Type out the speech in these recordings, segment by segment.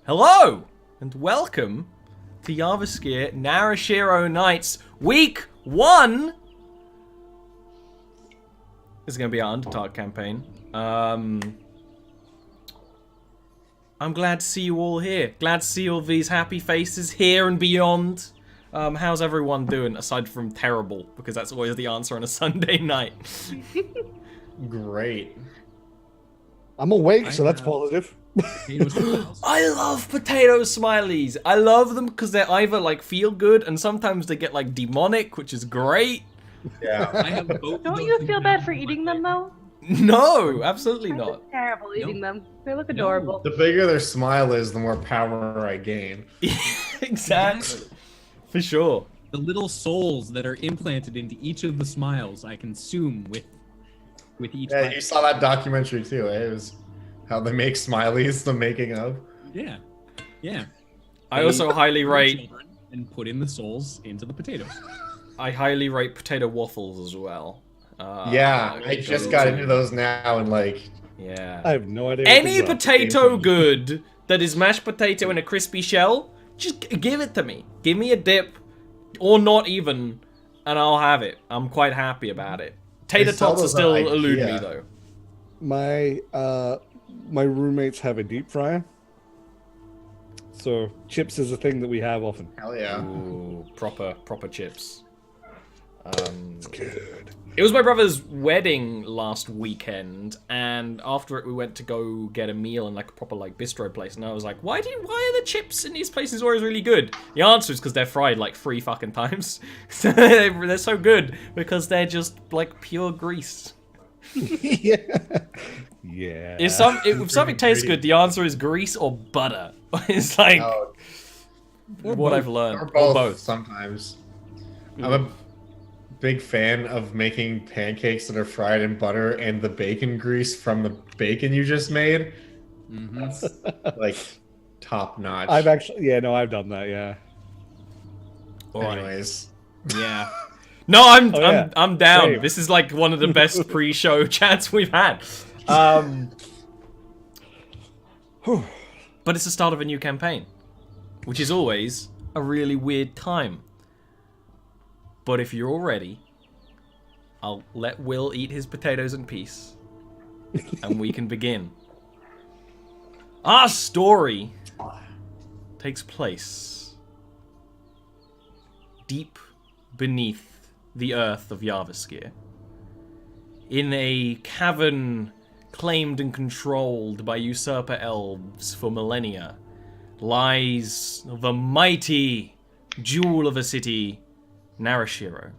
Hello, and welcome to Jarviskjir Narashiro Nights Week 1! This is going to be our Underdark campaign. I'm glad to see you all here. Glad to see all these happy faces here and beyond. How's everyone doing, aside from terrible? Because that's always the answer on a Sunday night. Great. I'm awake, so that's positive. I love potato smileys. I love them because they're either like feel good and sometimes they get like demonic, which is great. Yeah. I have both. Don't you feel bad for eating them though? No, absolutely I not. look terrible eating them. They look adorable. The bigger their smile is, the more power I gain. Exactly. For sure. The little souls that are implanted into each of the smiles I consume with each. Yeah, bite. you saw that documentary too, eh? It was how they make smileys, the making of. Yeah, yeah. I also highly rate. Children and put in the souls into the potatoes. I highly rate potato waffles as well. Yeah, I just got into those now and like. Yeah. I have no idea. Any potato good that is mashed potato in a crispy shell, just give it to me. Give me a dip, or not even, and I'll have it. I'm quite happy about it. Tater sell tots are those still at elude me IKEA. though. My roommates have a deep fryer, so chips is a thing that we have often. Hell yeah. Ooh, proper chips. It's good. It was my brother's wedding last weekend, and after it we went to go get a meal in like a proper like bistro place, and I was like, why are the chips in these places always really good? The answer is because they're fried like 3 fucking times. They're so good because they're just like pure grease. Yeah. Yeah. If something tastes good, the answer is grease or butter. It's like Oh, what I've learned. or Or both, both. sometimes. I'm a big fan of making pancakes that are fried in butter and the bacon grease from the bacon you just made. That's like top notch. I've done that. Yeah. Alright. Anyways. Yeah. No, I'm Oh, yeah. I'm down. Same. This is like one of the best pre-show chats we've had. But it's the start of a new campaign, which is always a really weird time. But if you're all ready, I'll let Will eat his potatoes in peace, and we can begin. Our story takes place deep beneath the earth of Jarviskjir. In a cavern claimed and controlled by usurper elves for millennia lies the mighty jewel of a city, Narashiro.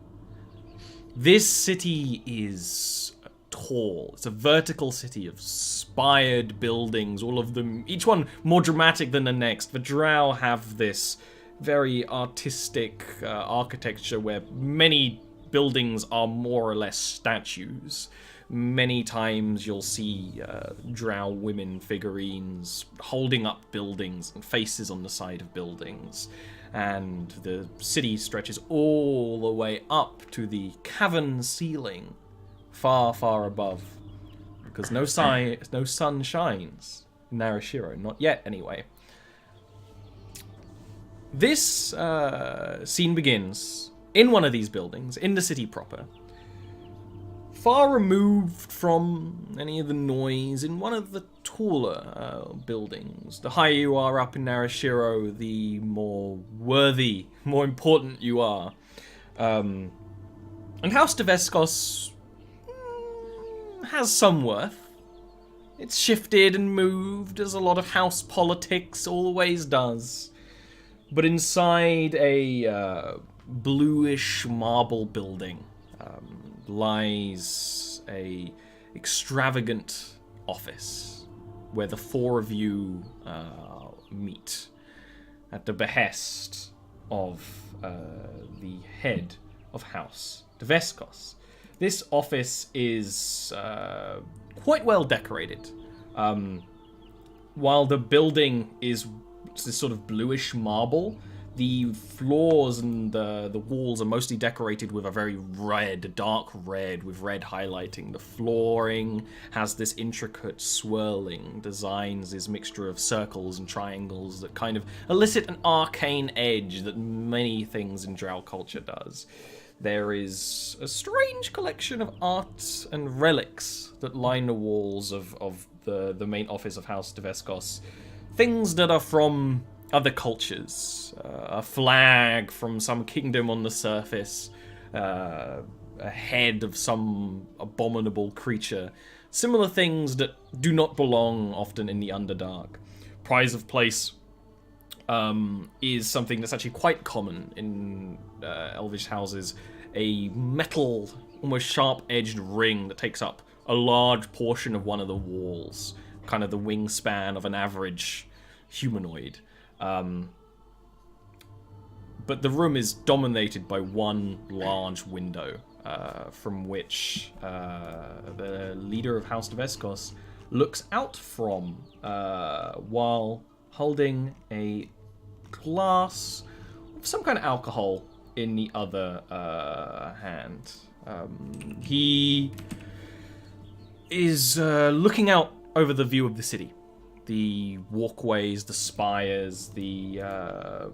This city is tall. It's a vertical city of spired buildings, all of them, each one more dramatic than the next. The Drow have this very artistic architecture where many buildings are more or less statues. Many times you'll see drow women figurines holding up buildings and faces on the side of buildings. And the city stretches all the way up to the cavern ceiling, far, far above. Because no sun shines in Narashiro, not yet anyway. This scene begins in one of these buildings, in the city proper. Far removed from any of the noise, in one of the taller buildings. The higher you are up in Narashiro, the more worthy, more important you are. And House Tabletop has some worth. It's shifted and moved, as a lot of house politics always does. But inside a bluish marble building lies a extravagant office where the 4 of you meet at the behest of the head of House Tabletop. This office is quite well decorated. While the building is this sort of bluish marble, The floors and the walls are mostly decorated with a very red, dark red, with red highlighting. The flooring has this intricate swirling designs, this mixture of circles and triangles that kind of elicit an arcane edge that many things in Drow culture does. There is a strange collection of arts and relics that line the walls of the main office of House Tabletop. Things that are from other cultures. A flag from some kingdom on the surface. A head of some abominable creature. Similar things that do not belong often in the Underdark. Prize of place is something that's actually quite common in Elvish houses. A metal, almost sharp-edged ring that takes up a large portion of one of the walls. Kind of the wingspan of an average humanoid. But the room is dominated by one large window, from which the leader of House Tabletop looks out from, while holding a glass of some kind of alcohol in the other hand. He is looking out over the view of the city. The walkways, the spires, the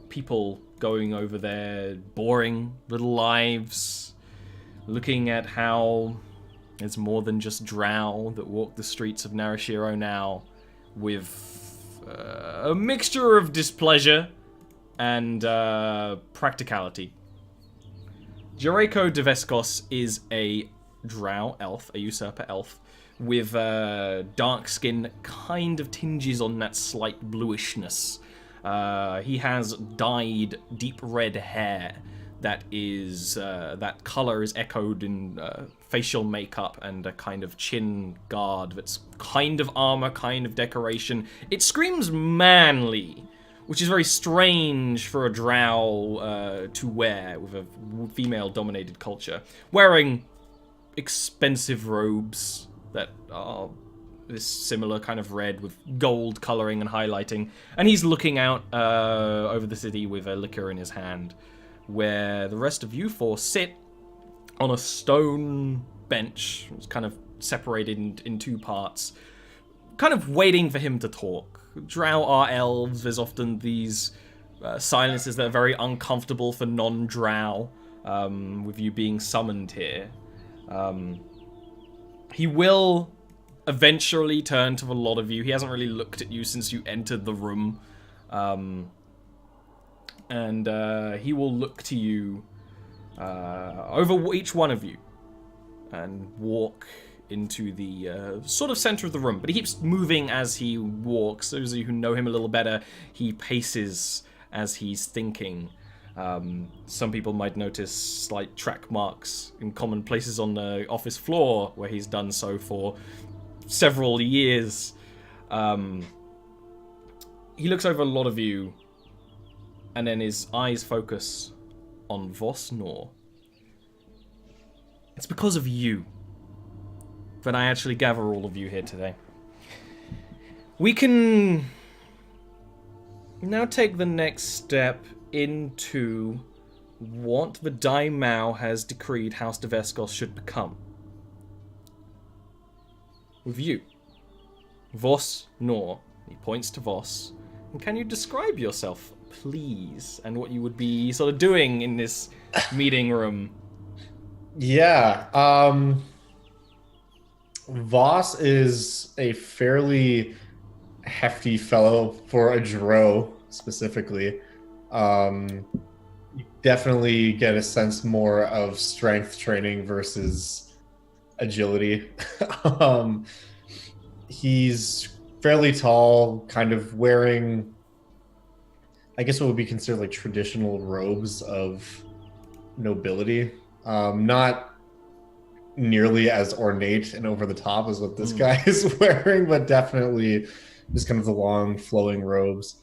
people going over their boring little lives, looking at how it's more than just drow that walk the streets of Narashiro now, with a mixture of displeasure and practicality. Joreko Deveskos is a drow elf, a usurper elf, with dark skin that kind of tinges on that slight bluishness. He has dyed deep red hair that is that color is echoed in facial makeup and a kind of chin guard that's kind of armor, kind of decoration. It screams manly, which is very strange for a drow to wear with a female-dominated culture. Wearing expensive robes that are this similar kind of red with gold coloring and highlighting. And he's looking out over the city with a liquor in his hand, where the rest of you four sit on a stone bench. It's kind of separated in two parts, kind of waiting for him to talk. Drow are elves. There's often these silences that are very uncomfortable for non-drow, with you being summoned here. He will eventually turn to a lot of you. He hasn't really looked at you since you entered the room. And he will look to you over each one of you and walk into the sort of center of the room. But he keeps moving as he walks. Those of you who know him a little better, he paces as he's thinking. Some people might notice slight track marks in common places on the office floor where he's done so for several years. He looks over a lot of you, and then his eyes focus on Vos Nor. It's because of you that I actually gather all of you here today. We can now take the next step into what the Daimao has decreed House Tabletop should become. With you, Vos Nor. He points to Vos. And can you describe yourself, please, and what you would be sort of doing in this meeting room? Yeah. Voss is a fairly hefty fellow for a drow, specifically. You definitely get a sense more of strength training versus agility. He's fairly tall, kind of wearing, I guess what would be considered like traditional robes of nobility. Not nearly as ornate and over the top as what this guy is wearing, but definitely just kind of the long flowing robes.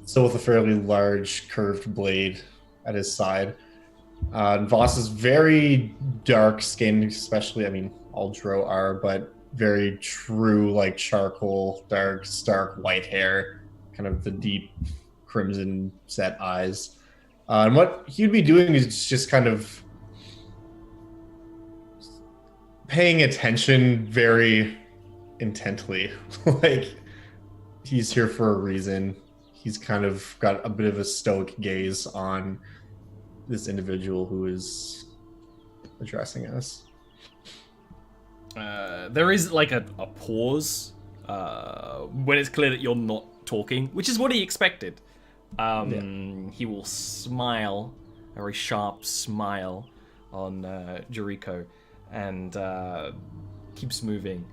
So with a fairly large curved blade at his side. And Voss is very dark skinned, especially, I mean, all drow are, but very true, like charcoal, dark, stark white hair, kind of the deep crimson set eyes. And what he'd be doing is just kind of paying attention very intently. Like, he's here for a reason. He's kind of got a bit of a stoic gaze on this individual who is addressing us. There is like a pause when it's clear that you're not talking, which is what he expected. He will smile, a very sharp smile on Jericho, and keeps moving.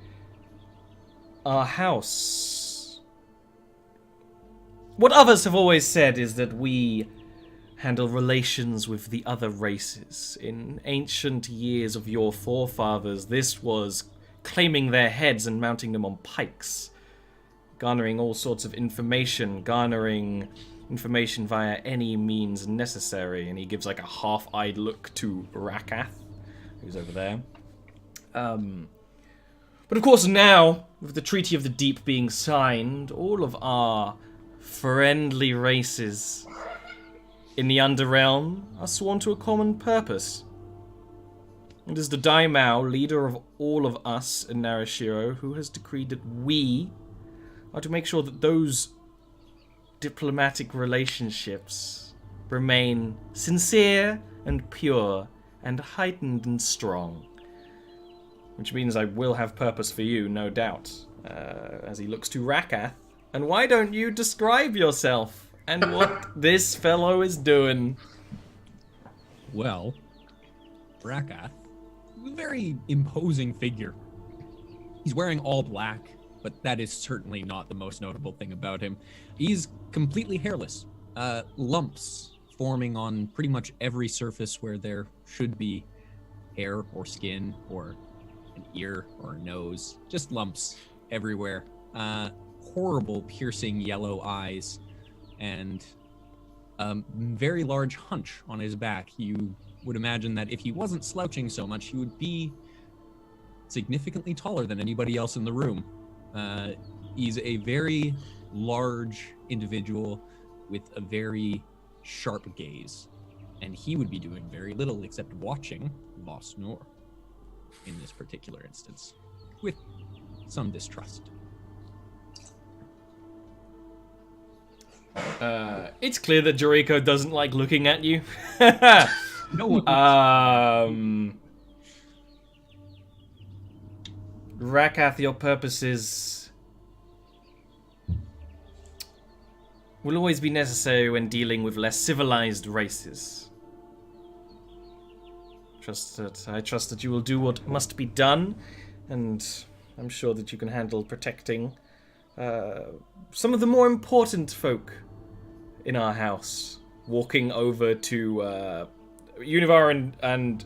Our house. What others have always said is that we handle relations with the other races. In ancient years of your forefathers, this was claiming their heads and mounting them on pikes, garnering all sorts of information, garnering information via any means necessary. And he gives like a half-eyed look to Rakath, who's over there. But of course now, with the Treaty of the Deep being signed, all of our friendly races in the Underrealm are sworn to a common purpose. It is the Daimao, leader of all of us in Narashiro, who has decreed that we are to make sure that those diplomatic relationships remain sincere and pure and heightened and strong. Which means I will have purpose for you, no doubt. As he looks to Rakath. And why don't you describe yourself and what this fellow is doing? Well, Rakath, very imposing figure. He's wearing all black, but that is certainly not the most notable thing about him. He's completely hairless. Lumps forming on pretty much every surface where there should be hair or skin or an ear or a nose. Just lumps everywhere. Horrible piercing yellow eyes and very large hunch on his back. You would imagine that if he wasn't slouching so much, he would be significantly taller than anybody else in the room. He's a very large individual with a very sharp gaze, and he would be doing very little except watching Boss Noor in this particular instance, with some distrust. It's clear that Jericho doesn't like looking at you. No one. Rakath, your purposes will always be necessary when dealing with less civilized races. I trust that you will do what must be done, and I'm sure that you can handle protecting some of the more important folk in our house. Walking over to Univar and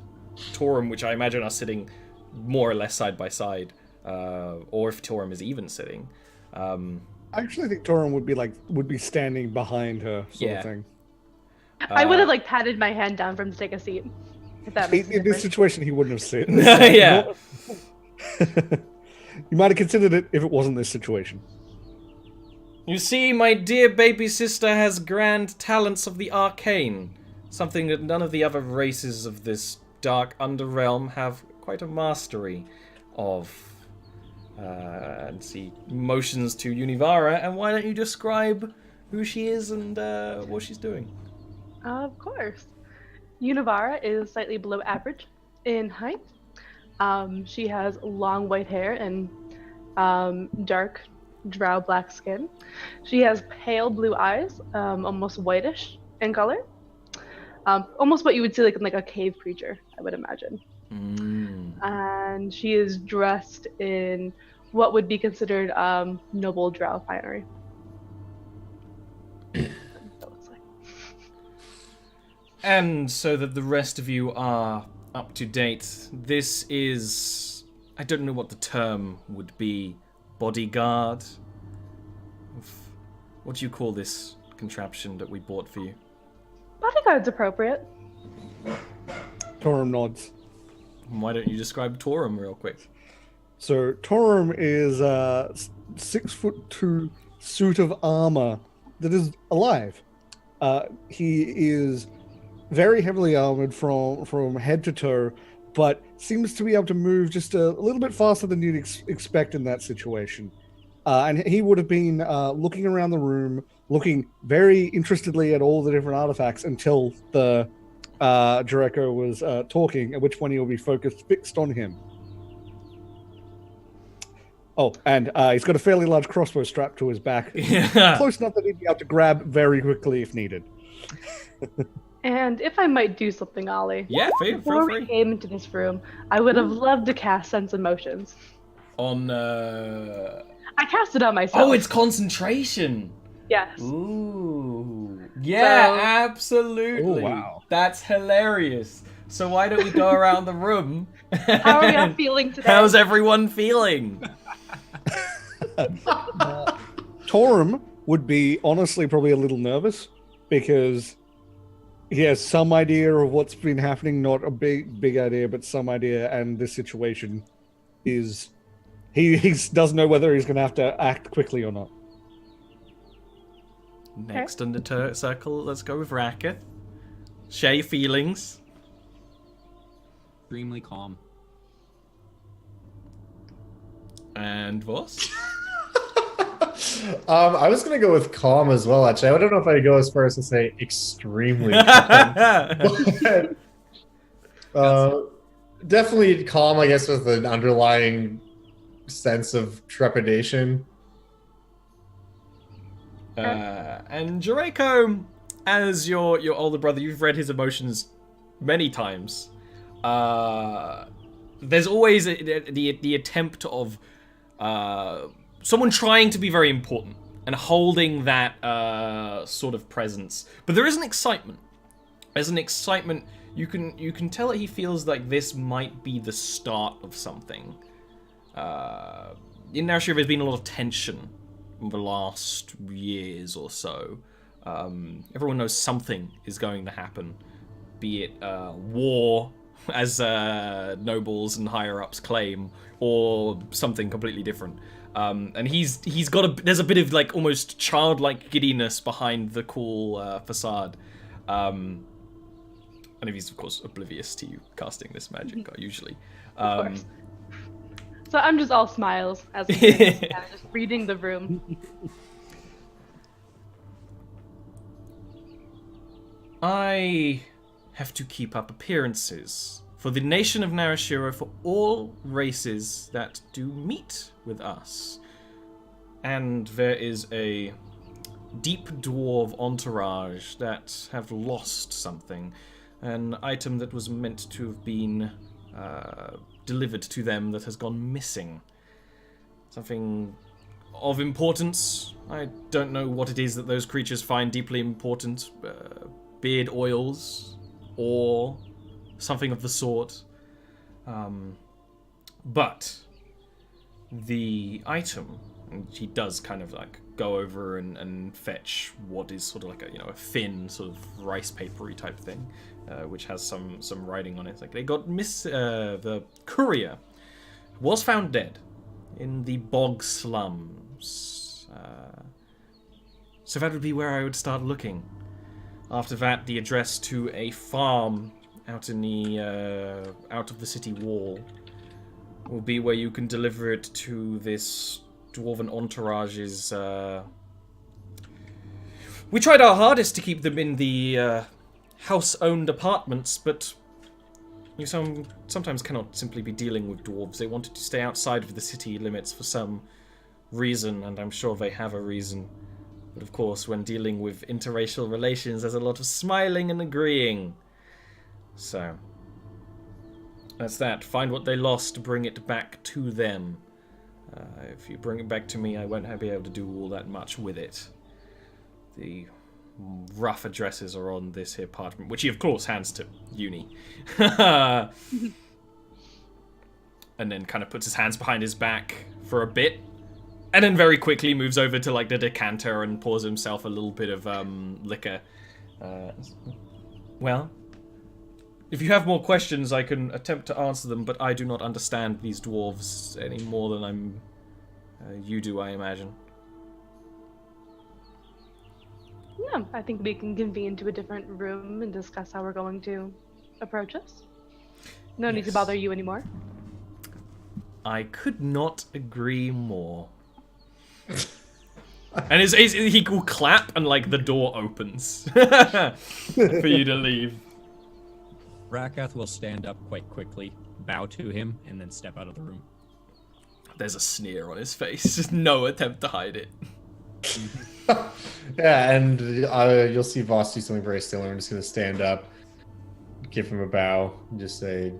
Torum, which I imagine are sitting more or less side by side, or if Torum is even sitting. I actually think Torum would be standing behind her, sort of thing. I would have patted my hand down for him to take a seat. If that makes In this situation, he wouldn't have sit. Yeah. You might have considered it if it wasn't this situation. You see, my dear baby sister has grand talents of the arcane, something that none of the other races of this dark underrealm have quite a mastery of. And see motions to Univara, and why don't you describe who she is and what she's doing? Of course. Univara is slightly below average in height. She has long white hair and dark drow black skin. She has pale blue eyes, almost whitish in color. Almost what you would see in a cave creature, I would imagine. And she is dressed in what would be considered noble drow finery. And so that the rest of you are up to date, this is... I don't know what the term would be. Bodyguard? What do you call this contraption that we bought for you? Bodyguard's appropriate. Torum nods. Why don't you describe Torum real quick? So Torum is a 6'2" suit of armor that is alive. He is very heavily armored from head to toe, but seems to be able to move just a little bit faster than you'd expect in that situation. And he would have been looking around the room, looking very interestedly at all the different artifacts until the Jericho was talking, at which point he will be fixed on him. Oh, and he's got a fairly large crossbow strapped to his back. Yeah. Close enough that he'd be able to grab very quickly if needed. And if I might do something, Ollie. Yeah, feel Before we free. came into this room, I would have loved to cast Sense Emotions. On, I cast it on myself. Oh, it's concentration! Yes. Ooh. Yeah, So- absolutely. Oh, wow. That's hilarious. So why don't we go around the room? How are y'all feeling today? How's everyone feeling? Torum would be honestly probably a little nervous because he has some idea of what's been happening, not a big idea, but some idea, and this situation is he doesn't know whether he's going to have to act quickly or not. Next in the circle, let's go with Raketh. Share your feelings. Extremely calm. And Voss? I was gonna go with calm as well. Actually, I don't know if I'd go as far as to say extremely calm. Definitely calm, I guess, with an underlying sense of trepidation. And Jericho, as your older brother, you've read his emotions many times. There's always the attempt of someone trying to be very important and holding that sort of presence. But there is an excitement. There's an excitement. You can tell that he feels like this might be the start of something. In Narashiro, there's been a lot of tension in the last years or so. Everyone knows something is going to happen, be it war, as nobles and higher ups claim, or something completely different. And he's got there's a bit of like almost childlike giddiness behind the cool facade. And he's of course oblivious to you casting this magic usually. Of course. So I'm just all smiles as I'm just reading the room. I have to keep up appearances for the nation of Narashiro, for all races that do meet with us. And there is a deep dwarf entourage that have lost something, an item that was meant to have been delivered to them that has gone missing. Something of importance. I don't know what it is that those creatures find deeply important. Beard oils or something of the sort. But the item, and he does kind of like go over and fetch what is sort of like a thin sort of rice papery type thing, which has some writing on it. Like they got the courier was found dead in the bog slums. So that would be where I would start looking. After that, the address to a farm out in the out of the city wall will be where you can deliver it to this dwarven entourage's. We tried our hardest to keep them in the house-owned apartments, but you sometimes cannot simply be dealing with dwarves. They wanted to stay outside of the city limits for some reason, and I'm sure they have a reason. But of course, when dealing with interracial relations, there's a lot of smiling and agreeing. So, that's that. Find what they lost, bring it back to them. If you bring it back to me, I won't be able to do all that much with it. The rough addresses are on this here parchment, which he of course hands to Uni. And then kind of puts his hands behind his back for a bit. And then very quickly moves over to like the decanter and pours himself a little bit of liquor. Well, if you have more questions, I can attempt to answer them, but I do not understand these dwarves any more than you do, I imagine. Yeah, I think we can convene to a different room and discuss how we're going to approach this. No need to Yes. bother you anymore. I could not agree more. And he will clap and like the door opens for you to leave. Rakath will stand up quite quickly, bow to him, and then step out of the room. There's a sneer on his face. Just no attempt to hide it. Yeah, and you'll see Voss do something very similar. I'm just going to stand up, give him a bow, and just say,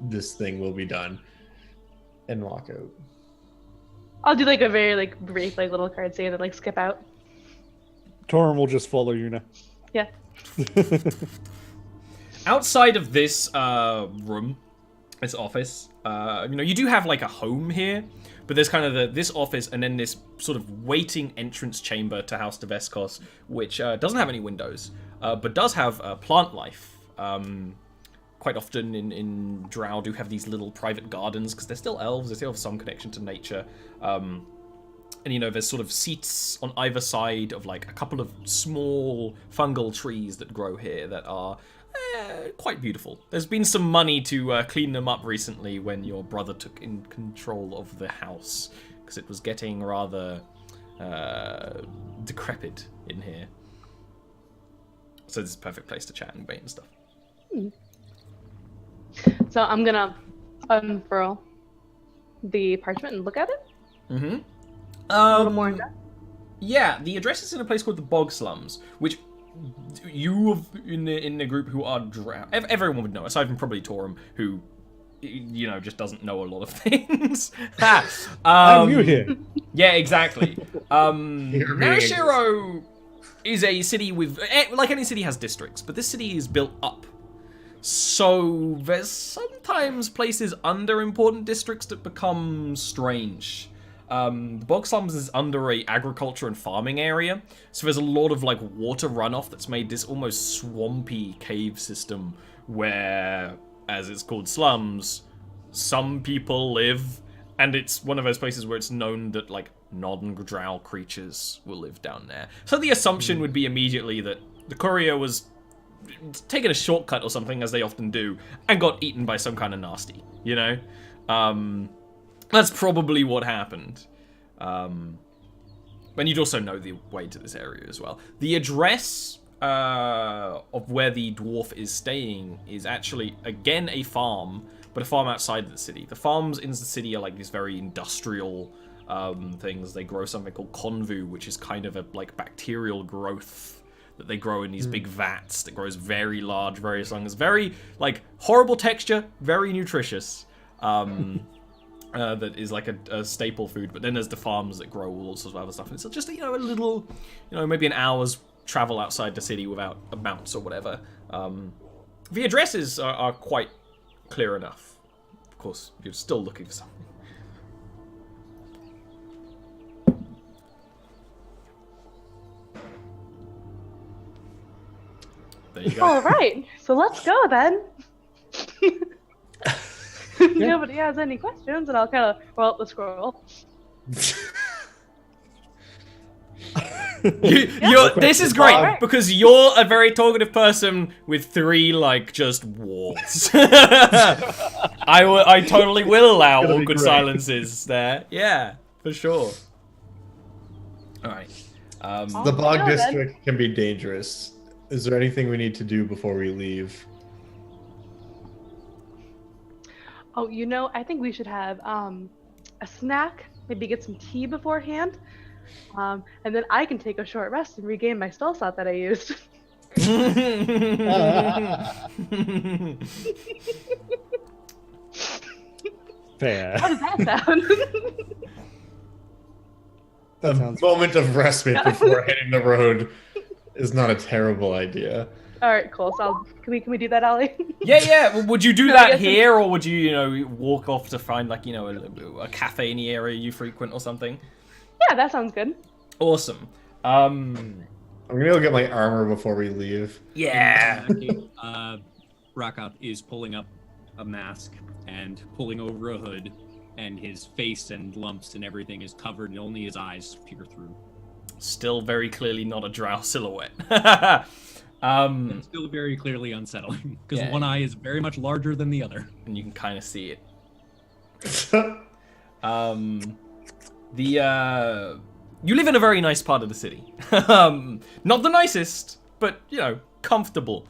"This thing will be done," and walk out. I'll do like a very like brief like little card say and then like skip out. Torum will just follow you now. Yeah. Outside of this room, this office, you do have like a home here, but there's kind of this office and then this sort of waiting entrance chamber to House Jarviskjir, which doesn't have any windows, but does have plant life. Quite often in Drow do have these little private gardens because they're still elves, they still have some connection to nature. And there's sort of seats on either side of like a couple of small fungal trees that grow here that are quite beautiful. There's been some money to clean them up recently when your brother took in control of the house because it was getting rather decrepit in here. So this is a perfect place to chat and wait and stuff. So I'm gonna unfurl the parchment and look at it. Mm-hmm. A little more in depth. Yeah, the address is in a place called the Bog Slums, which you in the group who are Drow, everyone would know, aside from probably Torum, who just doesn't know a lot of things. I'm new here. Yeah, exactly. Narashiro is a city with, like any city has districts, but this city is built up. So there's sometimes places under important districts that become strange. The Bog Slums is under a agriculture and farming area, so there's a lot of like water runoff that's made this almost swampy cave system where, as it's called slums, some people live, and it's one of those places where it's known that like non-drow creatures will live down there. So the assumption would be immediately that the courier was taking a shortcut or something, as they often do, and got eaten by some kind of nasty, That's probably what happened. And you'd also know the way to this area as well. The address of where the dwarf is staying is actually, again, a farm, but a farm outside of the city. The farms in the city are like these very industrial things. They grow something called konvu, which is kind of a like bacterial growth that they grow in these big vats that grows very large, very long. It's very like horrible texture, very nutritious. That is like a staple food, but then there's the farms that grow all sorts of other stuff. And it's just a little, maybe an hour's travel outside the city without amounts or whatever. The addresses are quite clear enough. Of course, you're still looking for something. There you go. All right, so let's go then. Nobody has any questions, and I'll kind of roll up the scroll. This is great because you're a very talkative person with 3 like just walls. I totally will allow awkward silences there. Yeah, for sure. All right. The Bog District can be dangerous. Is there anything we need to do before we leave? Oh, I think we should have a snack, maybe get some tea beforehand, and then I can take a short rest and regain my spell slot that I used. Fair. How does that sound? A moment of respite before hitting the road is not a terrible idea. All right, cool. So can we do that, Ollie? Yeah. Well, would you do that here, or would you, walk off to find like, a cafe in the area you frequent or something? Yeah, that sounds good. Awesome. I'm gonna go get my armor before we leave. Yeah. Rakath is pulling up a mask and pulling over a hood, and his face and lumps and everything is covered, and only his eyes peer through. Still very clearly not a drow silhouette. It's still very clearly unsettling, because Yeah. one eye is very much larger than the other. And you can kind of see it. You live in a very nice part of the city. Not the nicest, but, comfortable.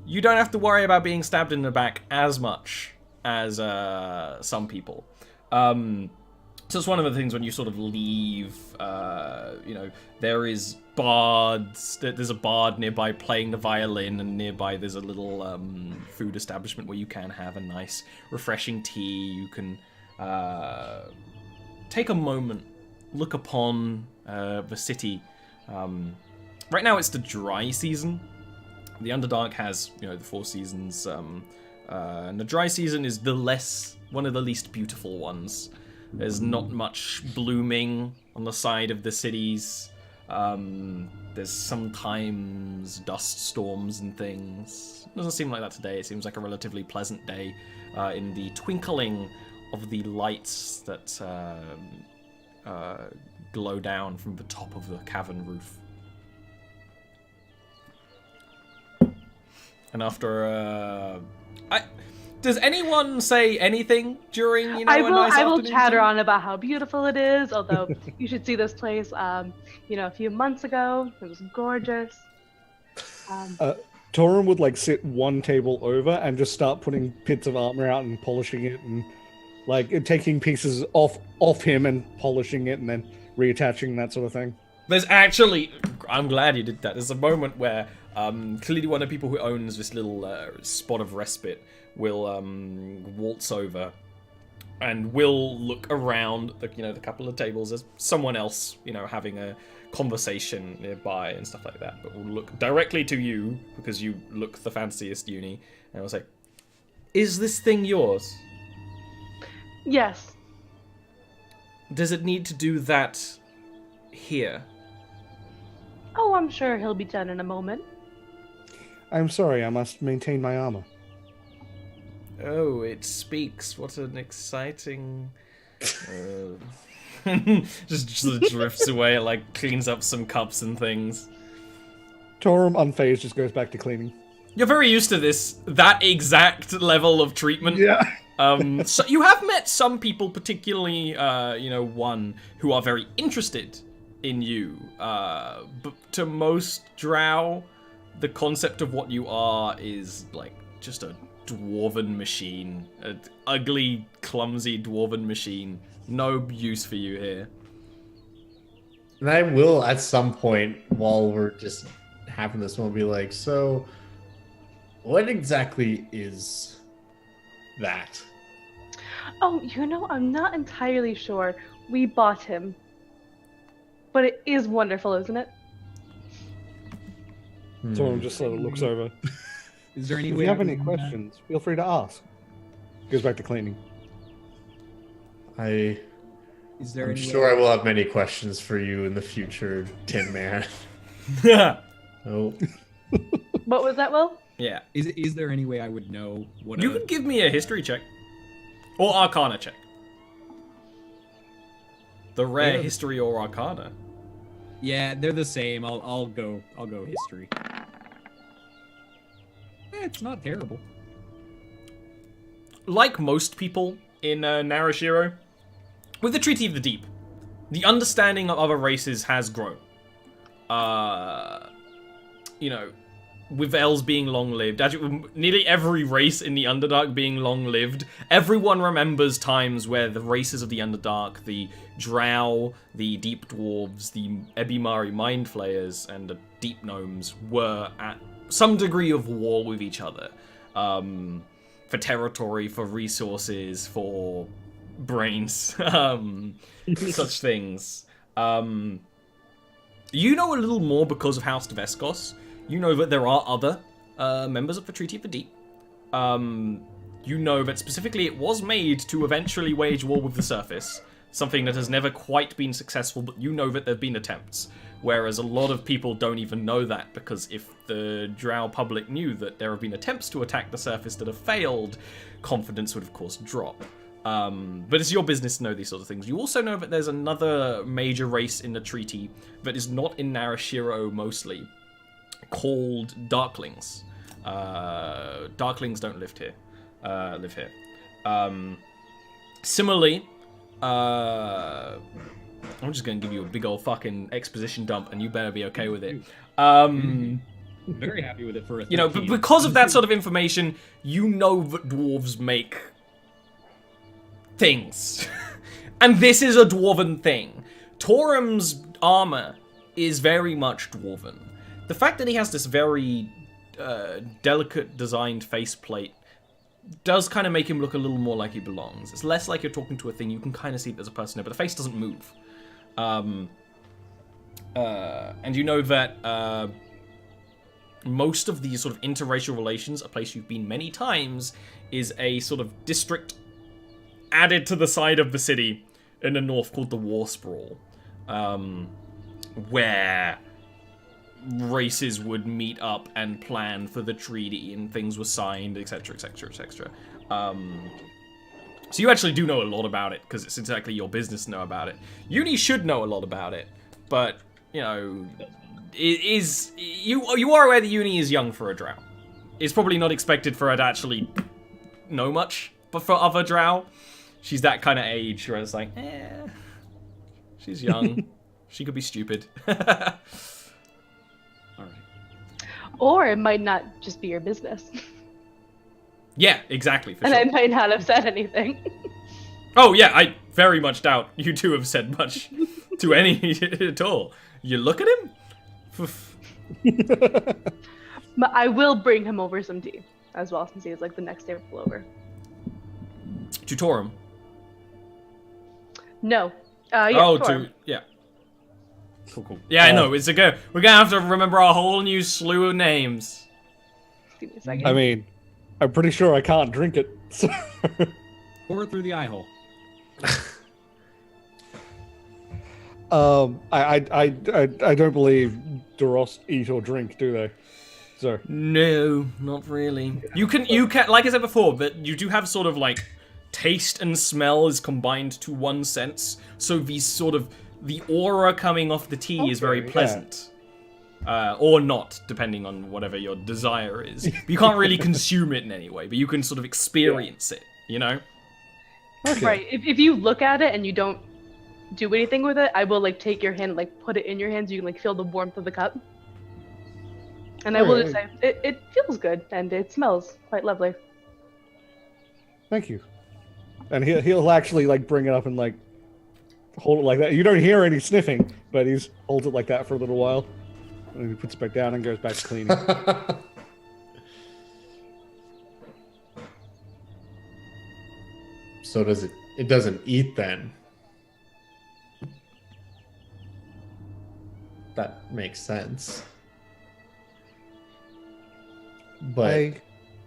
You don't have to worry about being stabbed in the back as much as some people. So it's one of the things when you sort of leave, there is bards. There's a bard nearby playing the violin, and nearby there's a little food establishment where you can have a nice, refreshing tea. You can take a moment, look upon the city. Right now it's the dry season. The Underdark has, the 4 seasons, and the dry season is one of the least beautiful ones. There's not much blooming on the side of the cities. There's sometimes dust storms and things. It doesn't seem like that today. It seems like a relatively pleasant day in the twinkling of the lights that glow down from the top of the cavern roof. And after does anyone say anything during, a nice afternoon? I will chatter on about how beautiful it is, although you should see this place, a few months ago. It was gorgeous. Torum would sit one table over and just start putting bits of armor out and polishing it, and taking pieces off him and polishing it and then reattaching, that sort of thing. There's actually, I'm glad you did that. There's a moment where clearly one of the people who owns this little spot of respite will waltz over and will look around the couple of tables. There's someone else, having a conversation nearby and stuff like that, but will look directly to you because you look the fanciest, Uni, and will say, "Is this thing yours?" Yes. Does it need to do that here? Oh, I'm sure he'll be done in a moment. I'm sorry, I must maintain my armor. Oh, it speaks. What an exciting... just sort of drifts away, cleans up some cups and things. Torum, unfazed, just goes back to cleaning. You're very used to that exact level of treatment. Yeah. So you have met some people, particularly, one who are very interested in you. But to most drow, the concept of what you are is, just a dwarven machine. An ugly, clumsy dwarven machine. No use for you here. And I will, at some point, while we're just having this one, be like, so, what exactly is that? Oh, I'm not entirely sure. We bought him. But it is wonderful, isn't it? Torum just sort of looks over. Is there any If way you have I any can- questions, feel free to ask. Goes back to cleaning. Is there I'm any sure way... I will have many questions for you in the future, Tin Man. Oh. What was that, Will? Yeah. Is there any way I would know what You can give me a history check. Or arcana check. The rare Yeah. history or arcana. Yeah, they're the same. I'll go history. It's not terrible. Like most people in Narashiro, with the Treaty of the Deep, the understanding of other races has grown. With elves being long-lived, actually with nearly every race in the Underdark being long-lived, everyone remembers times where the races of the Underdark, the Drow, the Deep Dwarves, the Ebimari Mind Flayers, and the Deep Gnomes were at some degree of war with each other. For territory, for resources, for brains, such things. You know a little more because of House Veskos. You know that there are other members of the Treaty of the Deep. You know that specifically it was made to eventually wage war with the surface, something that has never quite been successful, but you know that there have been attempts. Whereas a lot of people don't even know that, because if the Drow public knew that there have been attempts to attack the surface that have failed, confidence would of course drop. But it's your business to know these sorts of things. You also know that there's another major race in the treaty that is not in Narashiro mostly, called Darklings. Darklings don't live here. Similarly, I'm just gonna give you a big old fucking exposition dump, and you better be okay with it. Very happy with it for a 13. You know, but because of that sort of information, you know that dwarves make things. And this is a dwarven thing. Torum's armor is very much dwarven. The fact that he has this very delicate designed faceplate does kind of make him look a little more like he belongs. It's less like you're talking to a thing. You can kind of see there's a person there, but the face doesn't move. And you know that most of these sort of interracial relations, a place you've been many times, is a sort of district added to the side of the city in the north called the War Sprawl, where races would meet up and plan for the treaty and things were signed, etc, etc, etc. So you actually do know a lot about it, because it's exactly your business to know about it. Uni should know a lot about it, but, you know, you are aware that Uni is young for a drow. It's probably not expected for her to actually know much, but for other drow, she's that kind of age where it's like, she's young. She could be stupid. Or it might not just be your business. Yeah, exactly. For and sure. I might not have said anything. Oh yeah, I very much doubt you two have said much to any at all. You look at him? But I will bring him over some tea as well, since he is like the next table over. Tutorum? No. Yeah. Cool. Yeah, I know. We're gonna have to remember a whole new slew of names. Give me a second. I mean, I'm pretty sure I can't drink it. So. Pour it through the eye hole. I don't believe Duros eat or drink, do they? So no, not really. You can like I said before, that you do have sort of like taste and smell is combined to one sense. So these sort of the aura coming off the tea is very pleasant. Yeah. Or not, depending on whatever your desire is. You can't really consume it in any way, but you can sort of experience it, you know? okay. Right. If you look at it and you don't do anything with it, I will like take your hand and like put it in your hand so you can like feel the warmth of the cup. And I will just say, it feels good and it smells quite lovely. Thank you. And he'll actually like bring it up and like hold it like that. You don't hear any sniffing, but he holds it like that for a little while. And then he puts it back down and goes back to cleaning. So it doesn't eat then? That makes sense. But I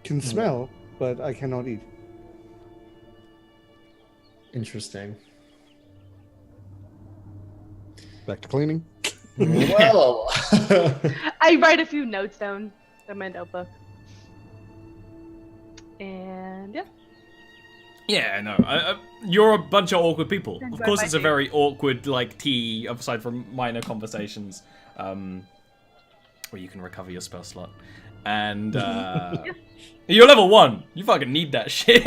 can smell, but I cannot eat. interesting. Back to cleaning. Well, I write a few notes down in my notebook. And yeah. Yeah, no. You're a bunch of awkward people. Enjoy Of course, my it's a tea. very awkward, like, tea, aside from minor conversations, where you can recover your spell slot. And, you're level 1. You fucking need that shit.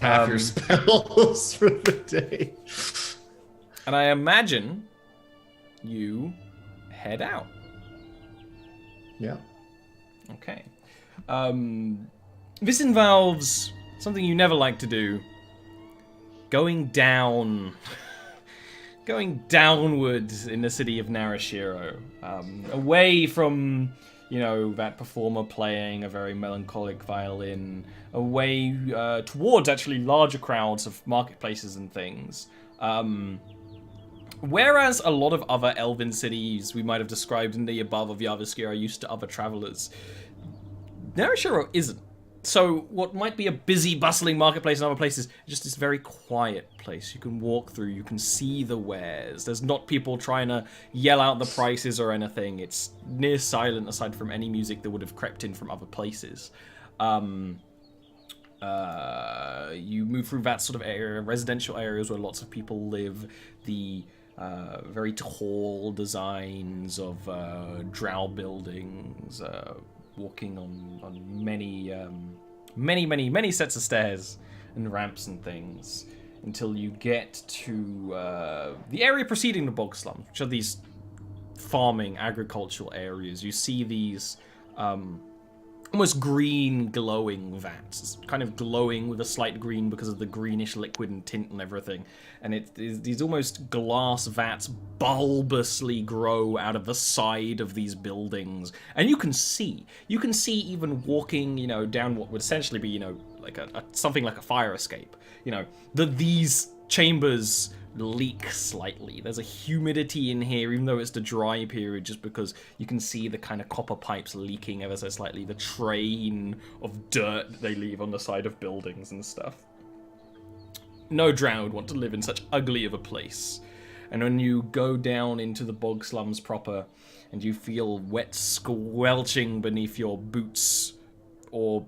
half your spells for the day. And I imagine you head out. Yeah. Okay. This involves something you never like to do. Going down. Going downwards in the city of Narashiro. Away from, you know, that performer playing a very melancholic violin. Away towards actually larger crowds of marketplaces and things. Whereas a lot of other elven cities we might have described in the above of Jarviskjir are used to other travelers, Narashiro isn't. So what might be a busy, bustling marketplace in other places is just this very quiet place. You can walk through, you can see the wares. There's not people trying to yell out the prices or anything. It's near silent aside from any music that would have crept in from other places. You move through that sort of area, residential areas where lots of people live. The very tall designs of drow buildings, walking on many sets of stairs and ramps and things, until you get to the area preceding the bog slums, which are these farming, agricultural areas. You see these almost green glowing vats. It's kind of glowing with a slight green because of the greenish liquid and tint and everything. And these almost glass vats bulbously grow out of the side of these buildings. And you can see even walking, down what would essentially be, like something like a fire escape. These chambers leak slightly. There's a humidity in here, even though it's the dry period, just because you can see the kind of copper pipes leaking ever so slightly, the train of dirt they leave on the side of buildings and stuff. No drow would want to live in such ugly of a place. And when you go down into the bog slums proper, and you feel wet squelching beneath your boots or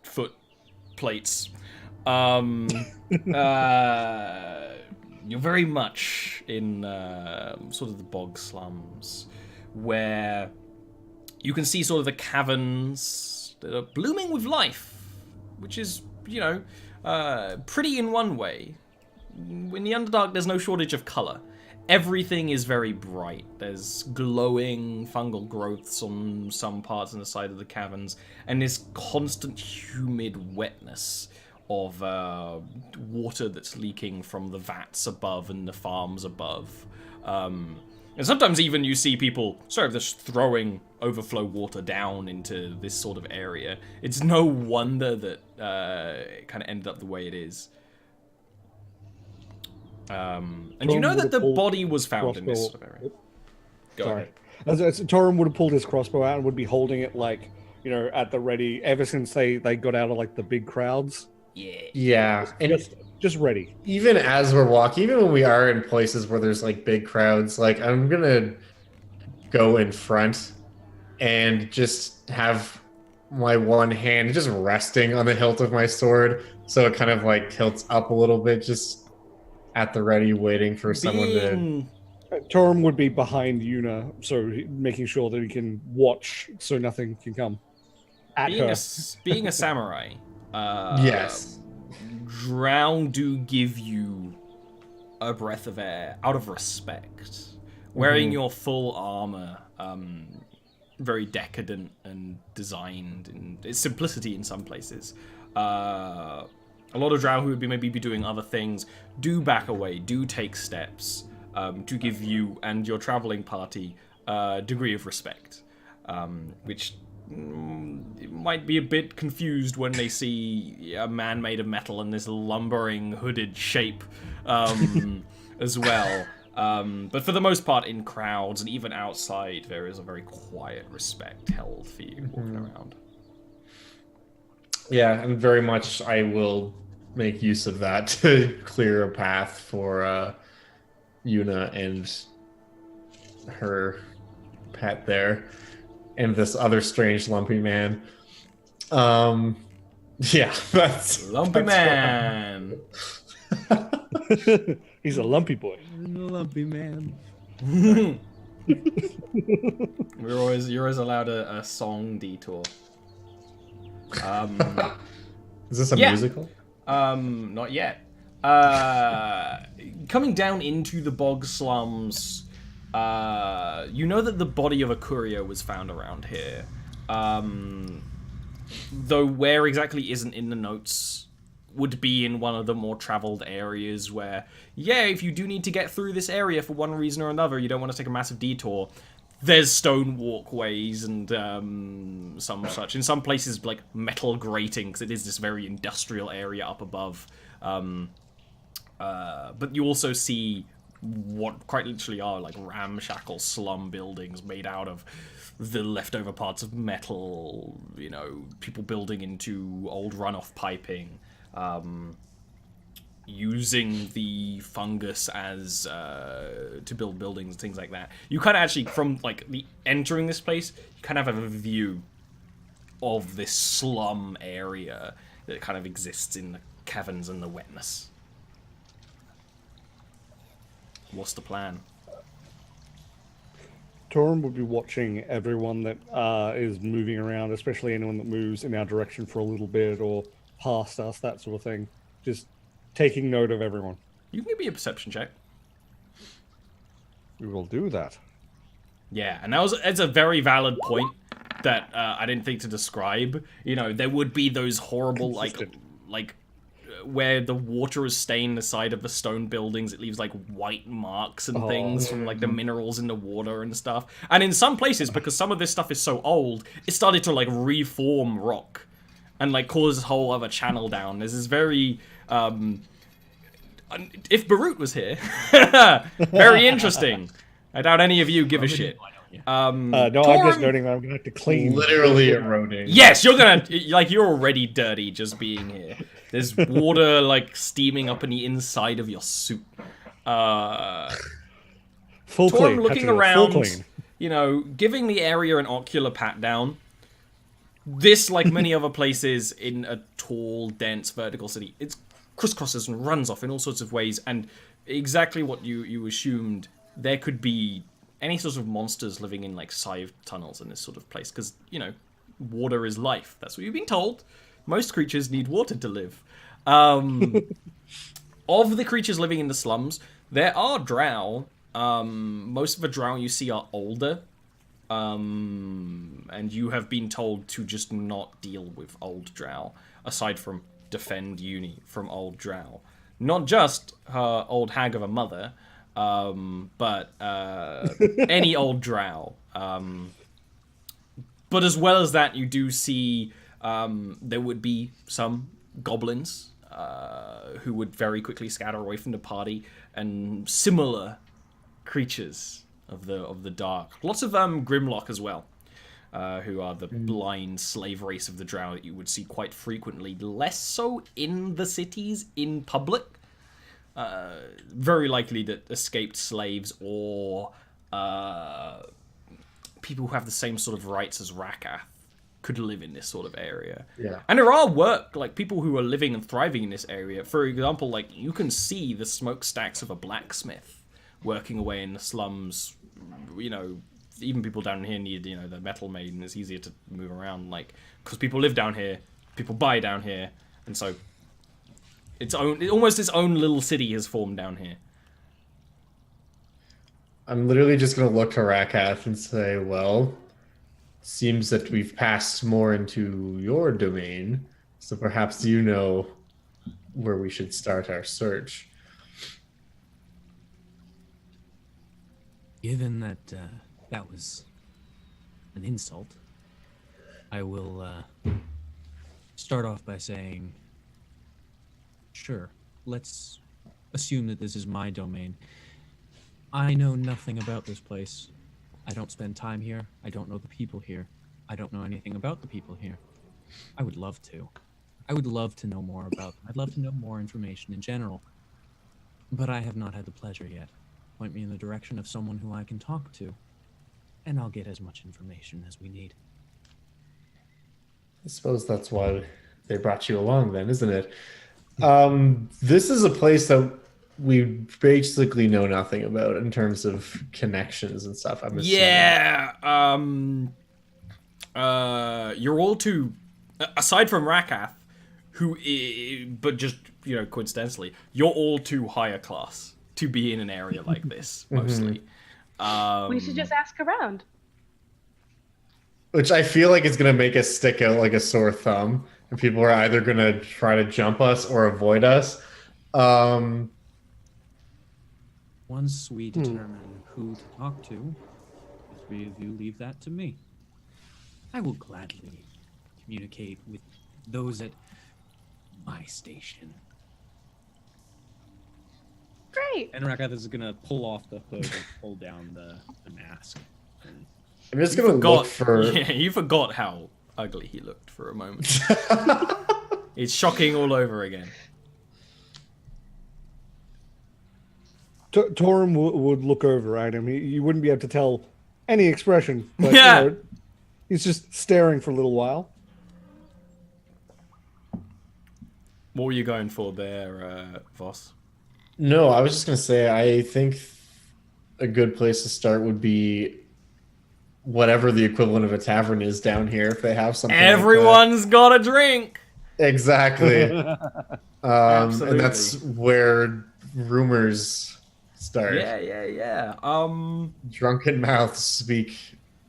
foot plates, you're very much in sort of the bog slums, where you can see sort of the caverns that are blooming with life, which is, pretty in one way. In the Underdark, there's no shortage of color. Everything is very bright. There's glowing fungal growths on some parts on the side of the caverns, and this constant humid wetness of water that's leaking from the vats above and the farms above. And sometimes even you see people sort of just throwing overflow water down into this sort of area. It's no wonder that it kind of ended up the way it is. And you know that the body was found in this sort of area. Go ahead. Torum would have pulled his crossbow out and would be holding it at the ready ever since they got out of the big crowds. Yeah, and just ready. Even as we're walking, even when we are in places where there's big crowds, I'm gonna go in front and just have my one hand just resting on the hilt of my sword, so it kind of tilts up a little bit, just at the ready, waiting for someone to. Torum would be behind Yuna, so making sure that he can watch so nothing can come at her. Being a samurai. Yes. Drow do give you a breath of air out of respect. Wearing your full armor, very decadent and designed in its simplicity in some places. A lot of drow who would maybe be doing other things do back away, do take steps to give you and your traveling party a degree of respect, which might be a bit confused when they see a man made of metal and this lumbering hooded shape as well. But for the most part, in crowds and even outside, there is a very quiet respect held for you walking around. Yeah, and very much I will make use of that to clear a path for Yuna and her pet there. And this other strange lumpy man. Yeah, that's Lumpy man. He's a lumpy boy. Lumpy man. You're always allowed a song detour. Is this a musical? Not yet. Coming down into the bog slums, you know that the body of a courier was found around here. Though where exactly isn't in the notes, would be in one of the more traveled areas where, if you do need to get through this area for one reason or another, you don't want to take a massive detour, there's stone walkways and some such. In some places, metal grating, because it is this very industrial area up above. But you also see what quite literally are ramshackle slum buildings made out of the leftover parts of metal, people building into old runoff piping, using the fungus as to build buildings and things like that. You kind of actually, from the entering this place, you kind of have a view of this slum area that kind of exists in the caverns and the wetness. What's the plan? Torum would be watching everyone that is moving around, especially anyone that moves in our direction for a little bit or past us, that sort of thing. Just taking note of everyone. You can give me a perception check. We will do that. Yeah, and it's a very valid point that I didn't think to describe. You know, there would be those horrible, like where the water is staining the side of the stone buildings. It leaves like white marks and things from like the minerals in the water and stuff. And in some places, because some of this stuff is so old, it started to like reform rock and like cause this whole other channel down. There's this very if Barut was here, very interesting. I doubt any of you give a shit. No, I'm just noting that I'm gonna have to clean. Literally eroding. Yes, you're gonna you're already dirty just being here. There's water like steaming up in the inside of your suit. Full Torm clean. looking Full around, clean. you know, giving the area an ocular pat down. This, like many other places in a tall, dense, vertical city, it crisscrosses and runs off in all sorts of ways, and exactly what you assumed, there could be any sorts of monsters living in, like, scythe tunnels in this sort of place, because, you know, water is life. That's what you've been told. Most creatures need water to live. Of the creatures living in the slums, there are drow. Most of the drow you see are older. And you have been told to just not deal with old drow, aside from defend Uni from old drow. Not just her old hag of a mother, but any old drow. But as well as that, you do see there would be some goblins who would very quickly scatter away from the party, and similar creatures of the dark. Lots of Grimlock as well, who are the blind slave race of the drow that you would see quite frequently. Less so in the cities, in public. Very likely that escaped slaves or people who have the same sort of rights as Rakath could live in this sort of area. Yeah. And there are people who are living and thriving in this area. For example, like, you can see the smokestacks of a blacksmith working away in the slums. You know, even people down here need, you know, the metal made, and it's easier to move around, like, because people live down here, people buy down here, and so almost its own little city has formed down here. I'm literally just going to look to Rakath and say, well, seems that we've passed more into your domain, so perhaps you know where we should start our search. Given that that was an insult, I will start off by saying, sure, let's assume that this is my domain. I know nothing about this place. I don't spend time here. I don't know the people here. I don't know anything about the people here. I would love to. I would love to know more about them. I'd love to know more information in general. But I have not had the pleasure yet. Point me in the direction of someone who I can talk to, and I'll get as much information as we need. I suppose that's why they brought you along then, isn't it? This is a place that we basically know nothing about in terms of connections and stuff, I'm assuming. Yeah, you're all too, aside from Rakath, but just, you know, coincidentally, you're all too higher class to be in an area like this, mostly. We should just ask around. Which I feel like is going to make us stick out like a sore thumb. And people are either going to try to jump us or avoid us. Once we determine who to talk to, the three of you leave that to me. I will gladly communicate with those at my station. Great. And Rakath is gonna pull off the hood and pull down the mask. I'm just going to look for... Yeah, you forgot how ugly he looked for a moment. It's shocking all over again. Torum would look over at him. You wouldn't be able to tell any expression, but Yeah. you know, he's just staring for a little while. What were you going for there, Voss? No, I was just gonna say I think a good place to start would be whatever the equivalent of a tavern is down here. If they have something Everyone's got a drink. like that. Exactly. And Absolutely. that's where rumors start. Yeah. Drunken mouths speak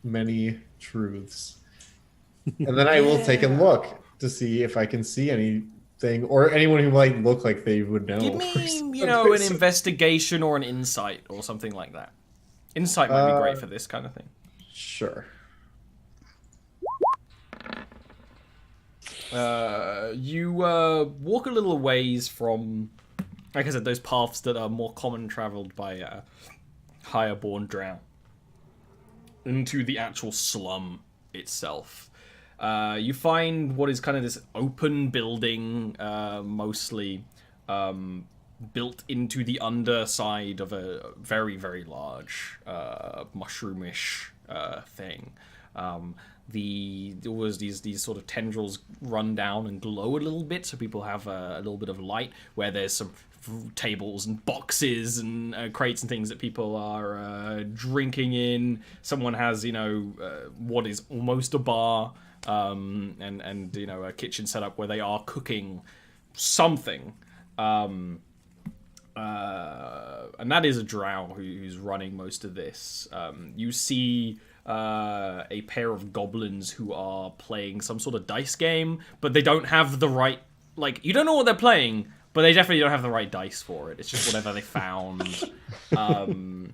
many truths. And then I will take a look to see if I can see anything or anyone who might look like they would know. Give me, an investigation or an insight or something like that. Insight might be great for this kind of thing. Sure. You walk a little ways from, like I said, those paths that are more common traveled by higher born drow into the actual slum itself. You find what is kind of this open building, mostly built into the underside of a very, very large mushroomish thing. There was these sort of tendrils run down and glow a little bit, so people have a little bit of light. Where there's some tables and boxes and crates and things that people are drinking in. Someone has what is almost a bar, and a kitchen set up where they are cooking something. And that is a drow who's running most of this. You see a pair of goblins who are playing some sort of dice game, but they don't have the right, you don't know what they're playing, but they definitely don't have the right dice for it. It's just whatever they found. And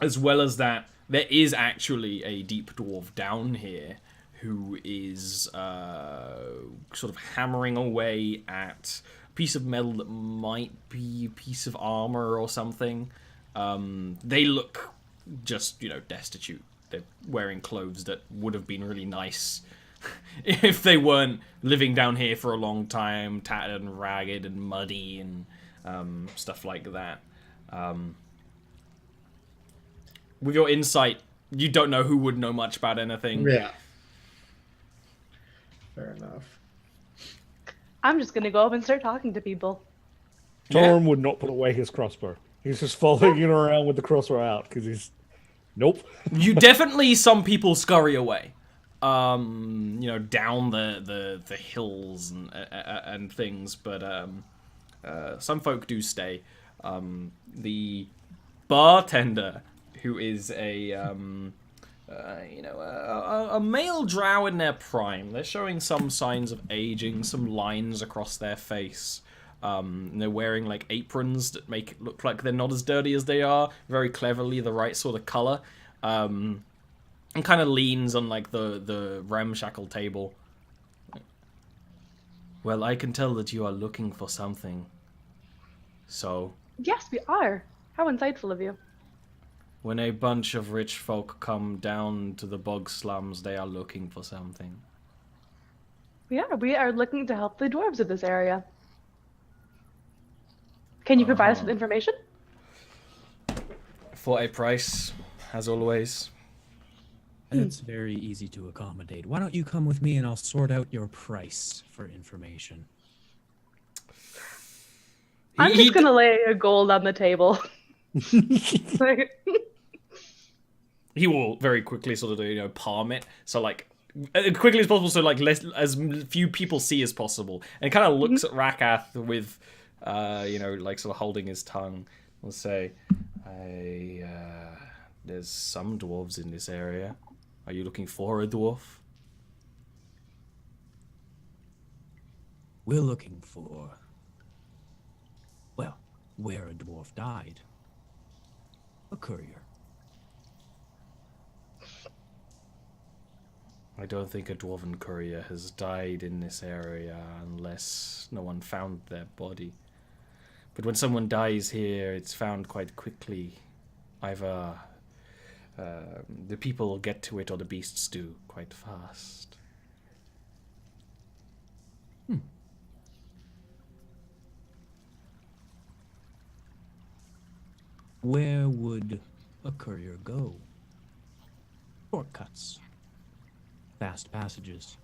as well as that, there is actually a deep dwarf down here who is sort of hammering away at a piece of metal that might be a piece of armor or something. They look just, destitute. They're wearing clothes that would have been really nice if they weren't living down here for a long time, tattered and ragged and muddy and stuff like that. With your insight, you don't know who would know much about anything. Yeah. Fair enough. I'm just gonna go up and start talking to people. Torm would not put away his crossbow. He's just following you around with the crossbow out because he's nope. You definitely some people scurry away, down the hills and things, but some folk do stay. The bartender, who is a male drow in their prime. They're showing some signs of aging, some lines across their face. And they're wearing aprons that make it look like they're not as dirty as they are. Very cleverly, the right sort of color. And kind of leans on the ramshackle table. Well, I can tell that you are looking for something. So, Yes, we are. How insightful of you. when a bunch of rich folk come down to the bog slums, they are looking for something. Yeah, we are looking to help the dwarves of this area. Can you provide us with information? For a price, as always. That's very easy to accommodate. Why don't you come with me and I'll sort out your price for information? I'm just gonna lay a gold on the table. He will very quickly sort of palm it, so as quickly as possible, so as few people see as possible, and kind of looks at Rakath with sort of holding his tongue. We'll say, there's some dwarves in this area. Are you looking for a dwarf? We're looking for, well, where a dwarf died. A courier. I don't think a dwarven courier has died in this area unless no one found their body. But when someone dies here, it's found quite quickly. Either the people get to it or the beasts do quite fast. Where would a courier go? Shortcuts. Fast passages.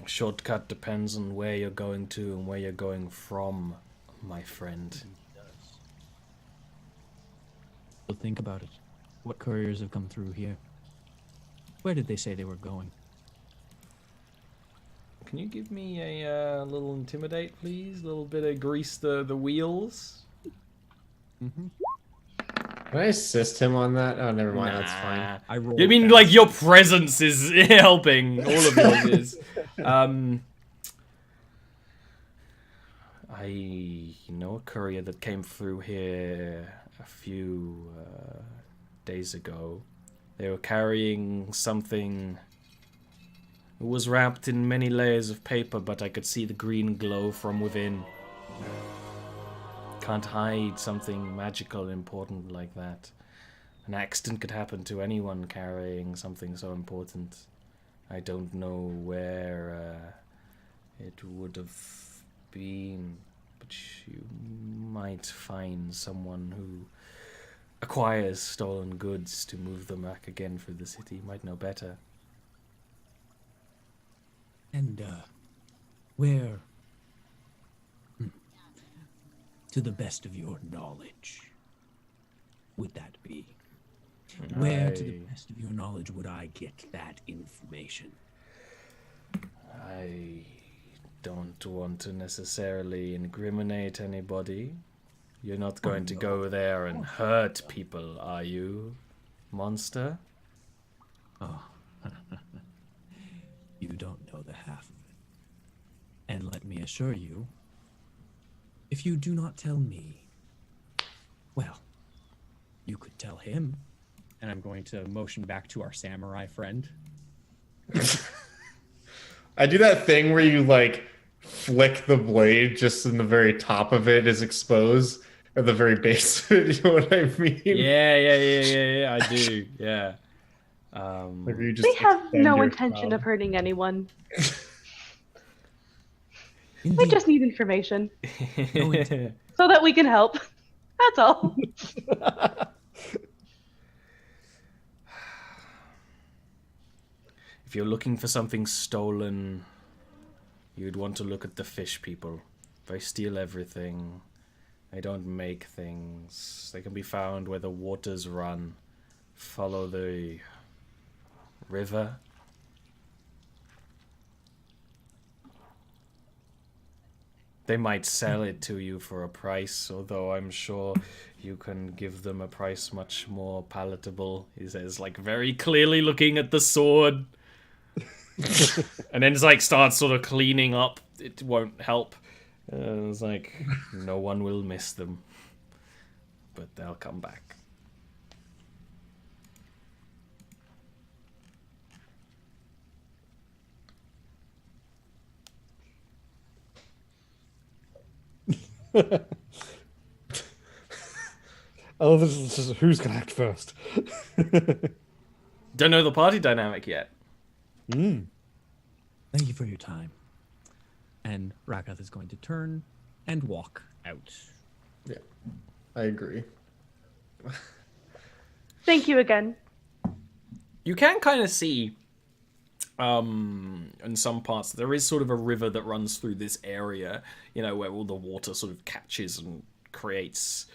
Shortcut depends on where you're going to and where you're going from, my friend. But think about it. What couriers have come through here? Where did they say they were going? Can you give me a little intimidate, please? A little bit of grease the wheels. Mm-hmm. Can I assist him on that? Oh, never mind. That's fine. Nah. I rolled I mean, fast. like, your presence is helping. All of yours is. I know a courier that came through here a few days ago. They were carrying something. It was wrapped in many layers of paper, but I could see the green glow from within. Can't hide something magical and important like that. An accident could happen to anyone carrying something so important. I don't know where it would have been, but you might find someone who acquires stolen goods to move them back again through the city. Might know better. And, where, to the best of your knowledge, would that be? Where, to the best of your knowledge, would I get that information? I don't want to necessarily incriminate anybody. You're not going to go there and hurt people, are you, monster? Oh, you don't know the half of it. And let me assure you, if you do not tell me, well, you could tell him. And I'm going to motion back to our samurai friend. I do that thing where you like flick the blade just in the very top of it is exposed, or the very base of it. You know what I mean? Yeah. I do. Yeah. Like you just They have extend no your intention thumb. of hurting anyone. We Indeed. just need information No intent. so that we can help. That's all. If you're looking for something stolen, you'd want to look at the fish people. They steal everything. They don't make things. They can be found where the waters run. Follow the river. They might sell it to you for a price, although I'm sure you can give them a price much more palatable. He says, like, very clearly looking at the sword. And then it's like starts sort of cleaning up. It won't help. It's like, no one will miss them. But they'll come back. Oh, this is who's gonna act first. Don't know the party dynamic yet. Thank you for your time. And Rakath is going to turn and walk out. Yeah, I agree. Thank you again. You can kind of see, in some parts, there is sort of a river that runs through this area, you know, where all the water sort of catches and creates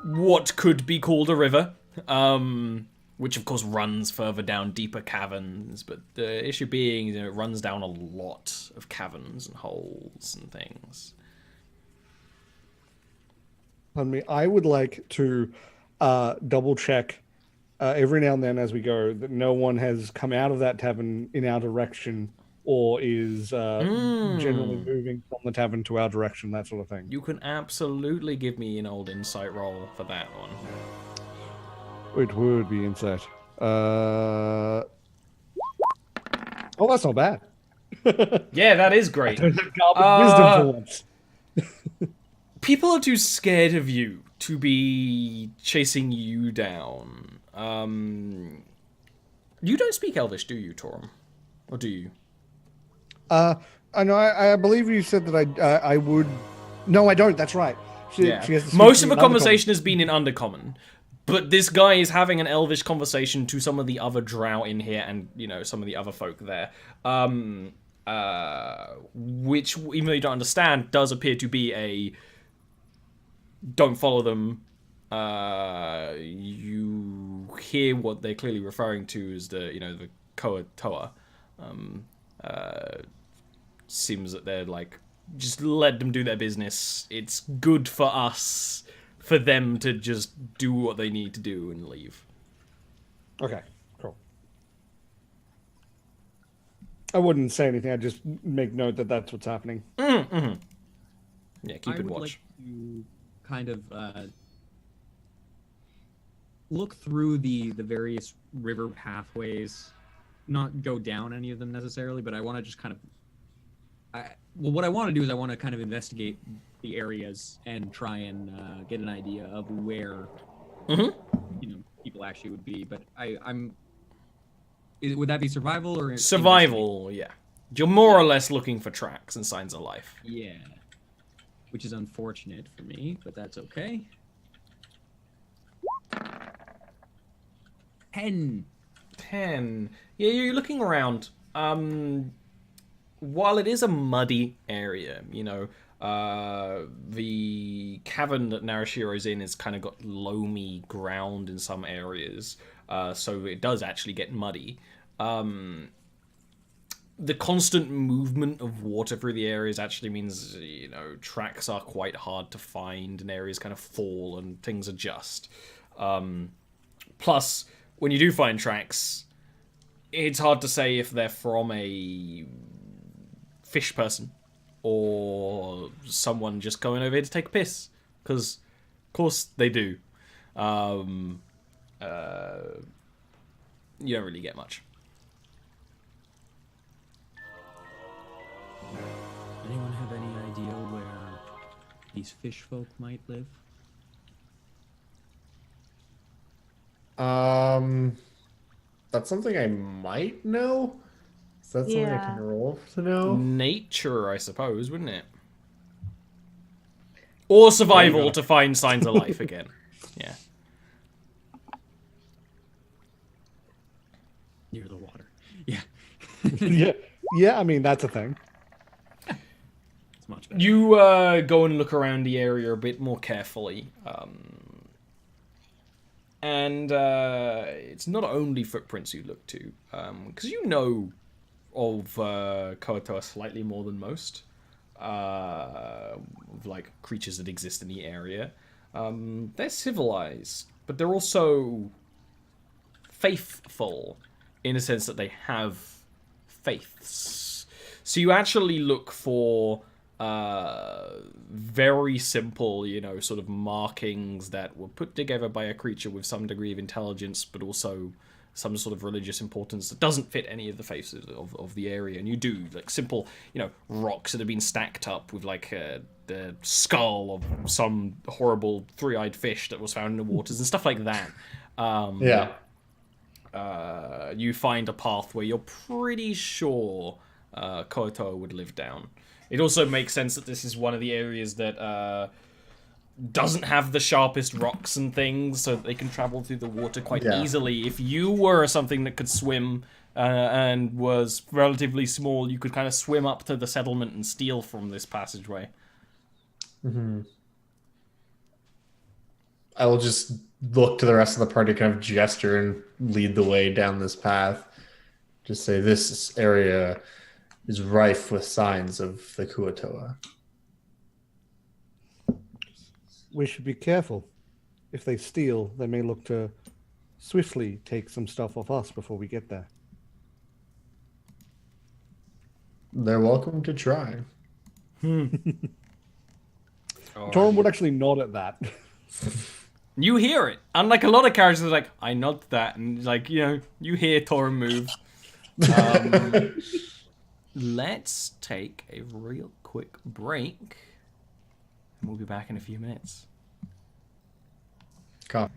what could be called a river, which of course runs further down deeper caverns, but the issue being, you know, it runs down a lot of caverns and holes and things. Pardon me. I would like to double check every now and then as we go that no one has come out of that tavern in our direction or is generally moving from the tavern to our direction, that sort of thing. You can absolutely give me an old insight roll for that one. It would be insight. Oh, that's not bad. Yeah, that is great. Wisdom for once. People are too scared of you to be chasing you down. You don't speak Elvish, do you, Torum? Or do you? I know. I believe you said that I would. No, I don't. That's right. She has to speak Most to of me the in conversation has been in Undercommon, but this guy is having an Elvish conversation to some of the other drow in here and, you know, some of the other folk there. which, even though you don't understand, does appear to be a don't follow them. You hear what they're clearly referring to as the Koa Toa. Seems that they're like, just let them do their business. It's good for us for them to just do what they need to do and leave. Okay, cool. I wouldn't say anything. I'd just make note that that's what's happening. Mm-hmm. Yeah, keep I it would watch. like to kind of look through the various river pathways, not go down any of them necessarily, but I want to just kind of. What I want to do is I want to kind of investigate the areas and try and get an idea of where people actually would be. But would that be survival or survival? Yeah, you're more or less looking for tracks and signs of life. Yeah, which is unfortunate for me, but that's okay. 10. Yeah, you're looking around. While it is a muddy area, the cavern that Narashiro's in has kind of got loamy ground in some areas, so it does actually get muddy. The constant movement of water through the areas actually means, tracks are quite hard to find and areas kind of fall and things adjust. Plus, when you do find tracks, it's hard to say if they're from a fish person or someone just going over here to take a piss, because of course they do. You don't really get much. Anyone have any idea where these fish folk might live? That's something I might know. Is that something I can roll to know? Nature, I suppose, wouldn't it? Or survival to find signs of life again. Yeah. Near the water. Yeah. Yeah. I mean, that's a thing. It's much better. You go and look around the area a bit more carefully. And it's not only footprints you look to, because you know of Koatoa slightly more than most, like creatures that exist in the area. They're civilized, but they're also faithful in a sense that they have faiths. So you actually look for very simple, sort of markings that were put together by a creature with some degree of intelligence, but also some sort of religious importance that doesn't fit any of the faces of the area. And you do, like, simple, rocks that have been stacked up with, like, the skull of some horrible three-eyed fish that was found in the waters and stuff like that. You find a path where you're pretty sure Koatoa would live down. It also makes sense that this is one of the areas that doesn't have the sharpest rocks and things, so that they can travel through the water quite easily. If you were something that could swim and was relatively small, you could kind of swim up to the settlement and steal from this passageway. Mm-hmm. I will just look to the rest of the party, kind of gesture and lead the way down this path. Just say, this area is rife with signs of the Kuatoa. We should be careful. If they steal, they may look to swiftly take some stuff off us before we get there. They're welcome to try. Torm would actually nod at that. You hear it. Unlike a lot of characters, like, I nod that, and, like, you hear Torm move. Let's take a real quick break, and we'll be back in a few minutes. Copy.